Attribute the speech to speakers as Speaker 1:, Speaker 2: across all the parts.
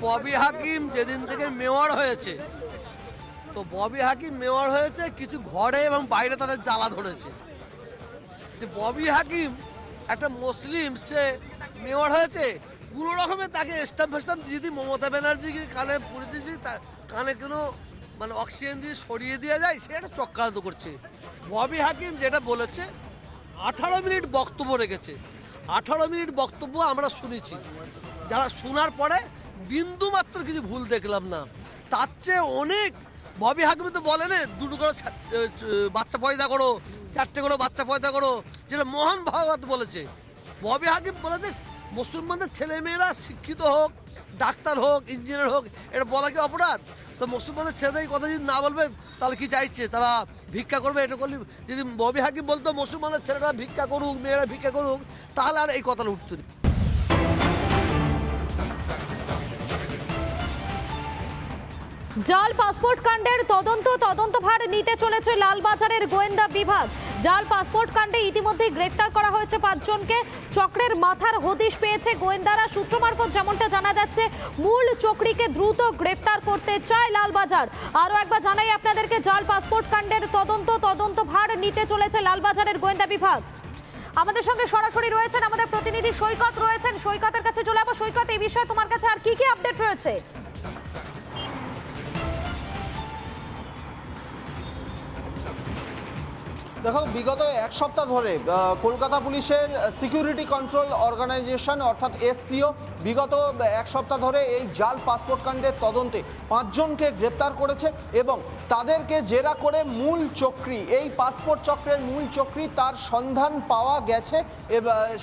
Speaker 1: ববি হাকিম যেদিন থেকে মেয়র হয়েছে, তো ববি হাকিম মেয়র হয়েছে কিছু ঘরে এবং বাইরে তাদের জ্বালা ধরেছে। যে ববি হাকিম একটা মুসলিম, সে মেয়র হয়েছে, কোনো রকমে তাকে স্টাম্প ফেস্টাম্প দিয়ে দিই, মমতা ব্যানার্জিকে কানে পুড়ে দিয়ে দিই, কানে কোনো মানে অক্সিজেন দিয়ে সরিয়ে দেওয়া যায়, সে একটা চক্রান্ত করছে। ববি হাকিম যেটা বলেছে, 18 মিনিট বক্তব্য রেখেছে। 18 মিনিট বক্তব্য আমরা শুনেছি, যারা শোনার পরে বিন্দু মাত্র কিছু ভুল দেখলাম না। তার চেয়ে অনেক ববি হাকিম তো বলে না 2টো করে বাচ্চা পয়দা করো, 4টে করে বাচ্চা পয়দা করো, যেটা মোহন ভাগবত বলেছে। ববি হাকিম বলেছে মুসলমানদের ছেলেমেয়েরা শিক্ষিত হোক, ডাক্তার হোক, ইঞ্জিনিয়ার হোক, এটা বলা কি অপরাধ? তো মুসলমানের ছেলেদের এই কথা যদি না বলবে তাহলে কি চাইছে? তারা ভিক্ষা করবে? এটা করলে যদি ববি হাকিম বলতো মুসলমানের ছেলেরা ভিক্ষা করুক, মেয়েরা ভিক্ষা করুক, তাহলে আর এই কথাটা উঠতো না।
Speaker 2: জাল পাসপোর্ট কাণ্ডের তদন্তভার নিতে চলেছে লালবাজারের গোয়েন্দা বিভাগ। জাল পাসপোর্ট কাণ্ডে ইতিমধ্যে গ্রেফতার করা হয়েছে 5 জনকে। চক্রের মাথার হদিশ পেয়েছে গোয়েন্দারা। সূত্র মারফত যেমনটা জানা যাচ্ছে, মূল চক্রীকে দ্রুত গ্রেফতার করতে চায় লালবাজার। আরও একবার জানাই আপনাদেরকে, জাল পাসপোর্ট কাণ্ডের তদন্তভার নিতে চলেছে লালবাজারের গোয়েন্দা বিভাগ। আমাদের সঙ্গে সরাসরি রয়েছেন আমাদের প্রতিনিধি সৈকত রয়েছেন। সৈকতের কাছে চলে যাবো। সৈকত, এই বিষয়ে তোমার কাছে আর কি আপডেট রয়েছে?
Speaker 3: দেখো, বিগত এক সপ্তাহ ধরে কলকাতা পুলিশের সিকিউরিটি কন্ট্রোল অর্গানাইজেশন অর্থাৎ এসসিও বিগত এক সপ্তাহ ধরে এই জাল পাসপোর্ট কাণ্ডের তদন্তে 5 জনকে গ্রেপ্তার করেছে এবং তাদেরকে জেরা করে মূল চক্রী, এই পাসপোর্ট চক্রের মূল চক্রী, তার সন্ধান পাওয়া গেছে।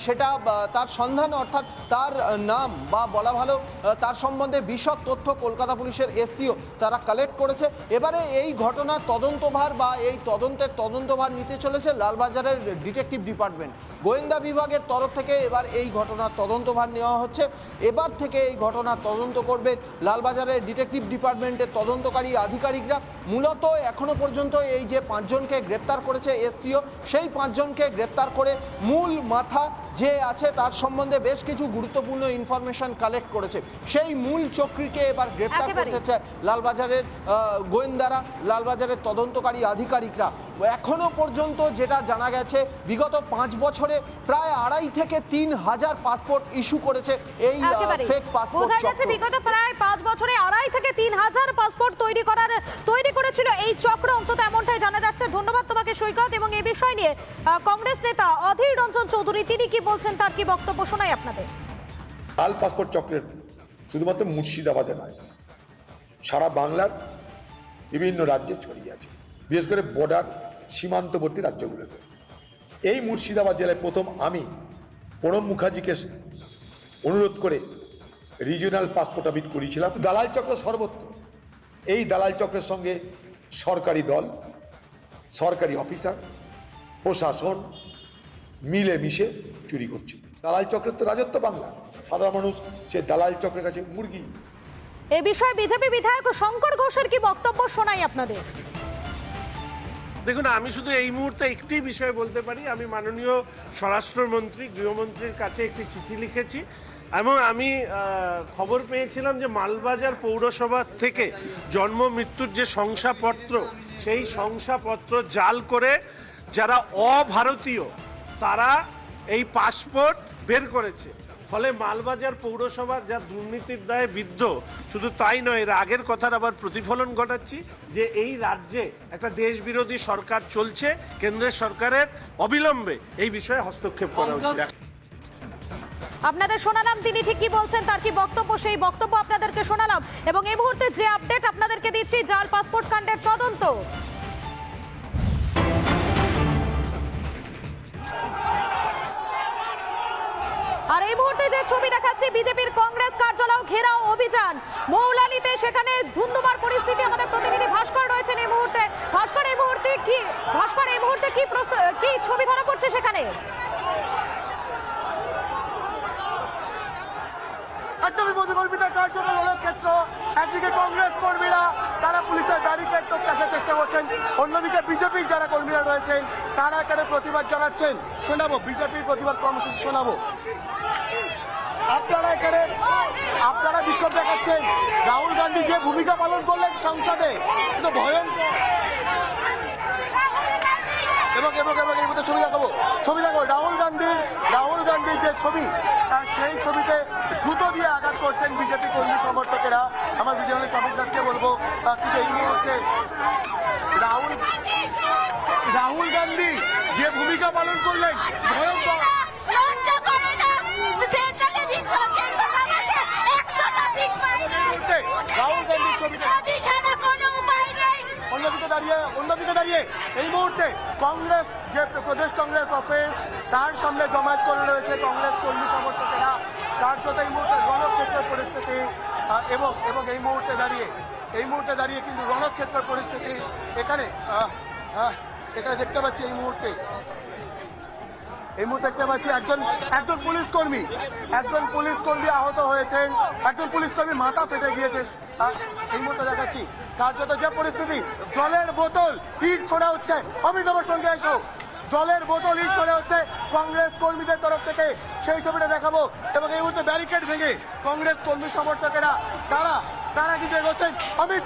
Speaker 3: সেটা তার সন্ধান অর্থাৎ তার নাম বা বলা ভালো তার সম্বন্ধে বিশদ তথ্য কলকাতা পুলিশের এসসিও তারা কালেক্ট করেছে। এবারে এই ঘটনার তদন্তভার বা এই তদন্তভার নিতে চলেছে লালবাজারের ডিটেকটিভ ডিপার্টমেন্ট। গোয়েন্দা বিভাগের তরফ থেকে এবার এই ঘটনার তদন্তভার নেওয়া হচ্ছে। এবার থেকে এই ঘটনার তদন্ত করবে লালবাজারের ডিটেকটিভ ডিপার্টমেন্টের তদন্তকারী আধিকারিকরা। মূলত এখনো পর্যন্ত এই যে 5 জনকে গ্রেপ্তার করেছে এসসিও, সেই 5 জনকে গ্রেপ্তার করে মূল মাথা যে আছে তার সম্বন্ধে বেশ কিছু গুরুত্বপূর্ণ ইনফরমেশন কালেক্ট করেছে। সেই মূল চক্রীকে এবার গ্রেপ্তার করতে চায় লালবাজারের গোয়েন্দারা, লালবাজারের তদন্তকারী আধিকারিকরা। এখনো পর্যন্ত যেটা জানা গেছে, বিগত 5 বছরে প্রায় 2.5 থেকে 3 হাজার পাসপোর্ট ইস্যু করেছে এই ফেক পাসপোর্ট।
Speaker 2: বোঝা যাচ্ছে বিগত প্রায় 5 বছরে 2.5 থেকে 3 হাজার পাসপোর্ট তৈরি করেছিল এই চক্র, অন্তত এমনটাই জানা যাচ্ছে। ধন্যবাদ তোমাকে সৈকত। এবং এই বিষয় নিয়ে কংগ্রেস নেতা অধীর রঞ্জন চৌধুরী তিনি কি বলছেন, তার কি বক্তব্য শোনাই আপনাদের।
Speaker 4: জাল পাসপোর্ট চক্রের শুধুমাত্র মুর্শিদাবাদে নয়, সারা বাংলার বিভিন্ন রাজ্যে ছড়িয়ে আছে, বিশেষ করে বর্ডার সীমান্তবর্তী রাজ্যগুলোতে। এই মুর্শিদাবাদ জেলায় প্রথম আমি প্রণব মুখার্জিকে অনুরোধ করে রিজিওনাল পাসপোর্ট অফিস করেছিলাম। দালাল চক্র সর্বত্র। এই দালাল চক্রের সঙ্গে সরকারি দল, সরকারি অফিসার, প্রশাসন মিলেমিশে চুরি করছে। দালাল চক্রের তো রাজত্ব বাংলা, সাধারণ মানুষ সে দালাল চক্রের কাছে মুরগি।
Speaker 2: এ বিষয়ে বিজেপি বিধায়ক শঙ্কর ঘোষের কি বক্তব্য শোনাই আপনাদের।
Speaker 5: দেখুন, আমি শুধু এই মুহূর্তে একটি বিষয় বলতে পারি। আমি মাননীয় স্বরাষ্ট্রমন্ত্রী, গৃহমন্ত্রীর কাছে একটি চিঠি লিখেছি এবং আমি খবর পেয়েছিলাম যে মালবাজার পৌরসভা থেকে জন্ম মৃত্যুর যে শংসাপত্র, সেই শংসাপত্র জাল করে যারা অভারতীয় তারা এই পাসপোর্ট বের করেছে। ফলে মালবাজার পৌরসভা যা দুর্নীতির দায়ে বিদ্ধ, শুধু তাই নয়, এর আগের কথার আবার প্রতিফলন ঘটাচ্ছি যে এই রাজ্যে একটা দেশবিরোধী সরকার চলছে। কেন্দ্রের সরকারের অবিলম্বে এই বিষয়ে হস্তক্ষেপ করা উচিত।
Speaker 2: আপনাদের শোনালাম তিনি ঠিক কি বলছেন, তার কি বক্তব্য, সেই বক্তব্য আপনাদেরকে শোনালাম। এবং এই মুহূর্তে যে আপডেট আপনাদেরকে দিচ্ছি, জাল পাসপোর্ট কাণ্ডের তদন্ত। আর এই মুহূর্তে যে ছবি দেখাচ্ছি, বিজেপির কংগ্রেস কার্যালয় ঘেরাও অভিযান মৌলালিতে, সেখানে ধুন্ধুমার পরিস্থিতি। আমাদের প্রতিনিধি ভাস্কর রয়েছেন এই মুহূর্তে। ভাস্কর, এই মুহূর্তে কি ছবি ধরা পড়ছে সেখানে?
Speaker 6: ক্ষেত্র, একদিকে কংগ্রেস কর্মীরা তারা পুলিশের ব্যারিকেড টপকে আসার চেষ্টা করছেন, অন্যদিকে বিজেপির যারা কর্মীরা রয়েছেন তারা এখানে প্রতিবাদ জানাচ্ছেন। শোনাবো বিজেপির প্রতিবাদ কর্মসূচি শোনাবো। আপনারা এখানে আপনারা বিক্ষোভ দেখাচ্ছেন, রাহুল গান্ধী যে ভূমিকা পালন করলেন সংসদে কিন্তু ভয়ঙ্কর। এবং এবং এবং এই মধ্যে ছবি দেখাবো রাহুল গান্ধীর যে ছবি, সেই ছবিতে জুতো দিয়ে আঘাত করছেন বিজেপি কর্মী সমর্থকেরা। আমার ভিডিও সবিককে বলবো কিন্তু এই মুহূর্তে রাহুল গান্ধী যে ভূমিকা পালন করলেন ভয়ঙ্কর। রাহুল গান্ধীর ছবিতে অন্যদিকে দাঁড়িয়ে এই মুহূর্তে কংগ্রেস যে প্রদেশ কংগ্রেস অফিস তার সামনে জমায়েত করে রয়েছে কংগ্রেস কর্মী সমর্থকেরা। কার্যত এই মুহূর্তে রণক্ষেত্রের পরিস্থিতি এবং এবং এই মুহূর্তে দাঁড়িয়ে কিন্তু রণক্ষেত্রের পরিস্থিতি এখানে দেখতে পাচ্ছি। এই মুহূর্তে দেখতে পাচ্ছি একজন পুলিশ কর্মী আহত হয়েছেন, একজন পুলিশ কর্মী মাথা ফেটে গিয়েছে। এই মুহূর্তে দেখাচ্ছি কার্যত যে পরিস্থিতি, জলের বোতল ইট ছোড়া হচ্ছে। অমিতাভের সঙ্গে এসো, জলের বোতল ইট ছোড়া হচ্ছে কংগ্রেস কর্মীদের তরফ থেকে, সেই ছবিটা দেখাবো। এবং এই মুহূর্তে ব্যারিকেড ভেঙে কংগ্রেস কর্মী সমর্থকেরা তারা কিন্তু এগোচ্ছেন। অমিত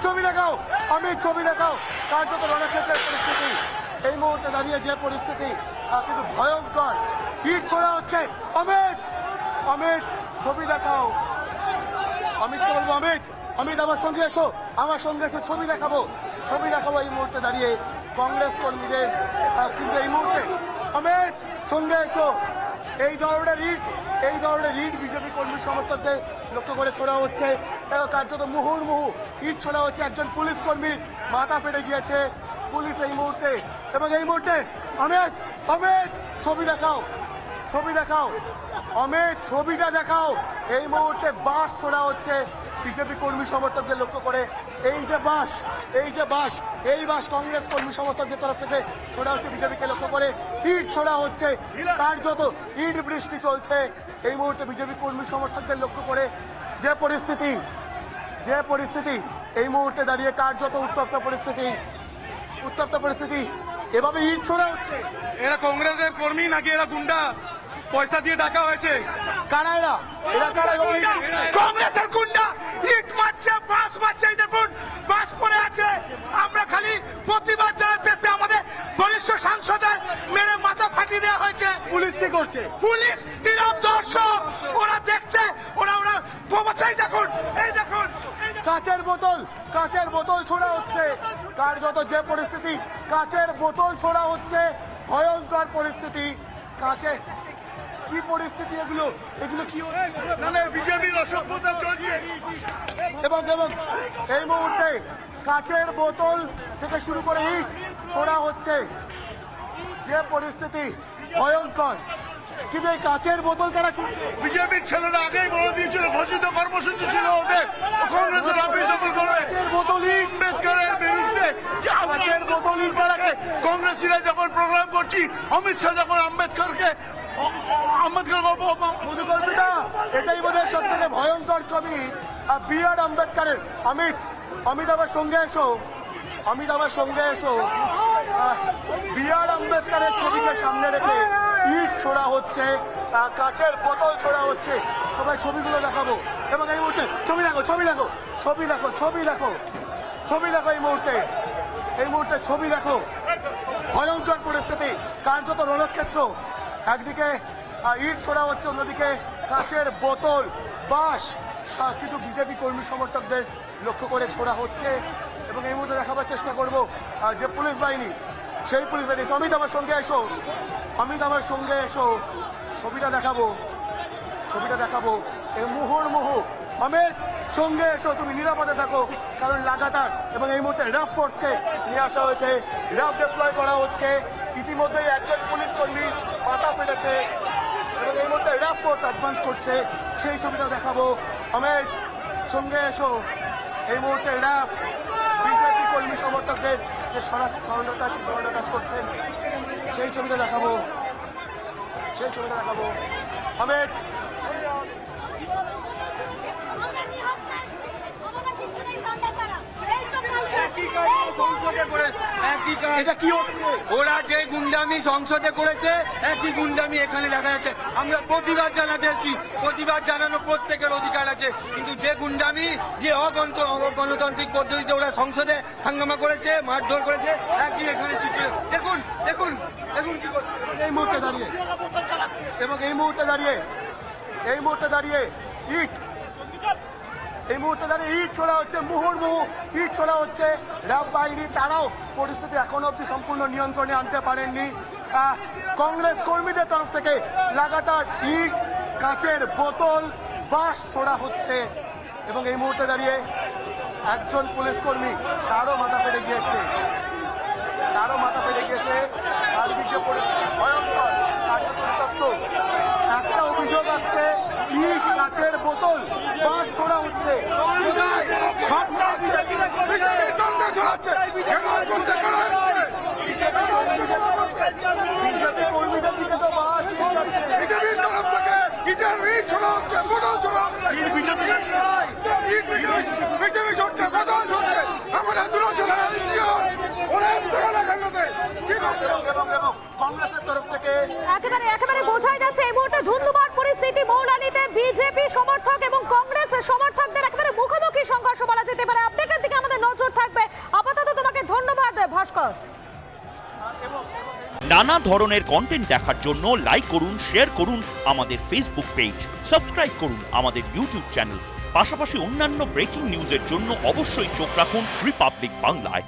Speaker 6: ছবি দেখাও। কার্যত রণক্ষেত্রের পরিস্থিতি এই মুহূর্তে দাঁড়িয়ে যে পরিস্থিতি কিন্তু ভয়ঙ্কর, ইট ছোড়া হচ্ছে। অমিত ছবি দেখাও। অমিতকে বলবো, অমিত আমার সঙ্গে এসো, ছবি দেখাবো। এই মুহূর্তে দাঁড়িয়ে কংগ্রেস কর্মীদের কিন্তু এই মুহূর্তে অমিত সঙ্গে এসো। এই ধরনের ইট বিজেপি কর্মী সমর্থকদের লক্ষ্য করে ছোড়া হচ্ছে। কার্যত মুহুর্মুহু ইট ছোড়া হচ্ছে। একজন পুলিশ কর্মীর মাথা ফেটে গিয়েছে। পুলিশ এই মুহূর্তে অমিত ছবি দেখাও। অমিত ছবিটা দেখাও। এই মুহূর্তে বাঁশ ছোড়া হচ্ছে বিজেপি কর্মী সমর্থকদের লক্ষ্য করে। এই বাঁশ কংগ্রেস কর্মী সমর্থকদের তরফ থেকে ছোড়া হচ্ছে বিজেপিকে লক্ষ্য করে। ইট ছোড়া হচ্ছে, কার্যত ইট বৃষ্টি চলছে এই মুহূর্তে বিজেপি কর্মী সমর্থকদের লক্ষ্য করে। যে পরিস্থিতি এই মুহূর্তে দাঁড়িয়ে কার্যত উত্তপ্ত পরিস্থিতি। এভাবে ইট ছোড়া হচ্ছে।
Speaker 7: এরা কংগ্রেসের কর্মী নাকি এরা গুন্ডা? পয়সা দিয়ে ডাকা হয়েছে।
Speaker 6: কারা এরা
Speaker 7: কংগ্রেসের গুন্ডা ইট মারছে, বাস মারছে। এই দেখুন বাস পড়ে আছে। আমরা খালি প্রতিবাদ জানাতে আমাদের বরিষ্ঠ সাংসদের মেরে মাথা ফাটিয়ে দেওয়া হয়েছে।
Speaker 6: পুলিশ কি করছে?
Speaker 7: পুলিশ নীরব দর্শক, ওরা দেখছে। ওরা প্রবাচাই দেখুন। এই দেখুন
Speaker 6: কাচের বোতল ছোড়া হচ্ছে। কার্যত যে পরিস্থিতি, কাচের বোতল ছোড়া হচ্ছে। ভয়ঙ্কর পরিস্থিতি। কি পরিস্থিতি এগুলো কি
Speaker 7: বিজেপির অসভ্যতা চলছে।
Speaker 6: এবং এই মুহূর্তে কাচের বোতল থেকে শুরু করে ইট ছোড়া হচ্ছে। যে পরিস্থিতি ভয়ঙ্কর, কিন্তু এই কাচের বোতল তারা
Speaker 7: বিজেপির ছেলেরা আগেই বলে দিয়েছিল, ঘোষিত কর্মসূচি ছিল ওদের কংগ্রেসের অফিস দখল করবে।
Speaker 6: বোতল ইট
Speaker 7: আম্বেদকরের বিরুদ্ধে
Speaker 6: কাচের বোতল ইট পাড়াকে
Speaker 7: কংগ্রেসীরা যখন প্রোগ্রাম করছি, অমিত শাহ যখন আম্বেদকরকে
Speaker 6: মধুকল্পিতা, এটাই বোধহয় সব থেকে ভয়ঙ্কর ছবি। বি.আর. আম্বেদকরের অমিতাভের সঙ্গে এসো। বি.আর. আম্বেদকরের ছবিকে সামনে রেখে ইট ছোড়া হচ্ছে, কাচের বোতল ছোড়া হচ্ছে। সবাই ছবিগুলো দেখাবো। এবং এই মুহূর্তে ছবি দেখো। এই মুহূর্তে ছবি দেখো। ভয়ঙ্কর পরিস্থিতি, কার্যত রণক্ষেত্র। একদিকে ইট ছোড়া হচ্ছে, অন্যদিকে কাচের বোতল, বাঁশ কিন্তু বিজেপি কর্মী সমর্থকদের লক্ষ্য করে ছোড়া হচ্ছে। এবং এই মুহূর্তে দেখাবার চেষ্টা করব যে পুলিশ বাহিনী, সেই পুলিশ বাহিনী। অমিত আমার সঙ্গে এসো। ছবিটা দেখাবো। এই মুহুর্মুহু অমিত সঙ্গে এসো, তুমি নিরাপদে থাকো, কারণ লাগাতার। এবং এই মুহূর্তে র্যাব ফোর্সকে নিয়ে আসা হয়েছে, র্যাব ডিপ্লয় করা হচ্ছে। ইতিমধ্যেই একজন পুলিশ কর্মী মাথা ফেটেছে এবং এই মুহূর্তে র্যাব ফোর্স অ্যাডভান্স করছে, সেই ছবিটা দেখাবো। অমিত সঙ্গে এসো। এই মুহূর্তে র্যাব বিজেপি কর্মী সমর্থকদের যে সরানোর কাজ করছেন, সেই ছবিটা দেখাবো। অমিত
Speaker 7: একই
Speaker 6: এটা কি হচ্ছে?
Speaker 7: ওরা যে গুন্ডামি সংসদে করেছে একই গুন্ডামি এখানে দেখা যাচ্ছে। আমরা প্রতিবাদ জানাতে এসেছি, প্রতিবাদ জানানো প্রত্যেকের অধিকার আছে, কিন্তু যে গুন্ডামি, যে অগণতান্ত্রিক পদ্ধতিতে ওরা সংসদে হাঙ্গামা করেছে, মারধর করেছে, একই এখানে দেখুন দেখুন দেখুন কি করছে
Speaker 6: এই মুহূর্তে দাঁড়িয়ে, এবং এই মুহূর্তে দাঁড়িয়ে ইট ছোড়া হচ্ছে, মুহুর্মুহু ইট ছোড়া হচ্ছে। র্যাব বাহিনী তারাও পরিস্থিতি এখনো অব্দি সম্পূর্ণ নিয়ন্ত্রণে আনতে পারেননি। কংগ্রেস কর্মীদের তরফ থেকে লাগাতার ইট, কাঁচের বোতল, বাঁশ ছোড়া হচ্ছে, এবং এই মুহূর্তে দাঁড়িয়ে একজন পুলিশ কর্মী তারও মাথা ফেটে গিয়েছে, চারিদিকে পরিস্থিতি ভয়ঙ্কর, কার্যত উত্তপ্ত। একটা অভিযোগ আসছে, ইট, কাঁচের বোতল, বাঁশ ছোড়া হচ্ছে। বিজেপি কর্মীদের দিকে তো বাঁশ এবং কংগ্রেসের তরফ থেকে
Speaker 2: একেবারে বোঝাই যাচ্ছে এই মুহূর্তে ধুন্ধুমার পরিস্থিতি মৌলালিতে। বিজেপি সমর্থক এবং কংগ্রেস সমর্থকদের একেবারে মুখোমুখি সংঘর্ষ বলা যেতে পারে। আপডেটের দিকে আমাদের নজর থাকবে। আপাতত তোমাকে ধন্যবাদ ভাস্কর।
Speaker 8: নানা ধরনের কন্টেন্ট দেখার জন্য লাইক করুন, শেয়ার করুন আমাদের ফেসবুক পেজ, সাবস্ক্রাইব করুন আমাদের ইউটিউব চ্যানেল। পাশাপাশি অন্যান্য ব্রেকিং নিউজের জন্য অবশ্যই চোখ রাখুন রিপাবলিক বাংলায়।